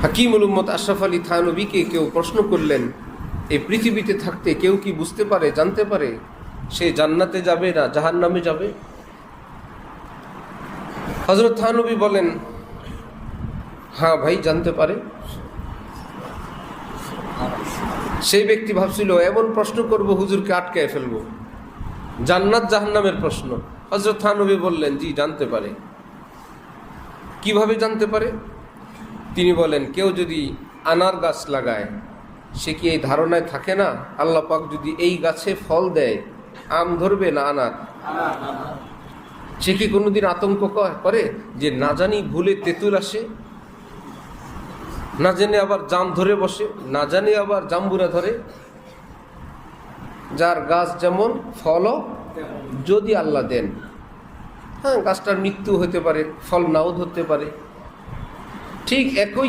হাকিমুল উম্মত আশরাফ আলী থানভীকে কেউ প্রশ্ন করলেন, এই পৃথিবীতে থাকতে কেউ কি বুঝতে পারে, জানতে পারে সে জান্নাতে যাবে না জাহান্নামে যাবে? হযরত থানভী বলেন, হ্যাঁ ভাই, জানতে পারে। সেই ব্যক্তি ভাবছিল এমন প্রশ্ন করব হুজুরকে আটকায় ফেলবো, জান্নাত জাহান্নামের প্রশ্ন। হযরত থানভী বললেন, জি জানতে পারে। কিভাবে জানতে পারে? তিনি বলেন, কেউ যদি আনার গাছ লাগায়, সে কি এই ধারণায় থাকে না আল্লাহ পাক যদি এই গাছে ফল দেয়, আম ধরবে না আনার? সে কি কোনোদিন আতঙ্ক করে যে না জানি ভুলে তেঁতুল আসে, না জেনে আবার জাম ধরে বসে, না জানি আবার জাম্বুরা ধরে? যার গাছ যেমন ফলও যদি আল্লাহ দেন, হ্যাঁ গাছটার মৃত্যু হতে পারে, ফল নাও ধরতে পারে। ঠিক একই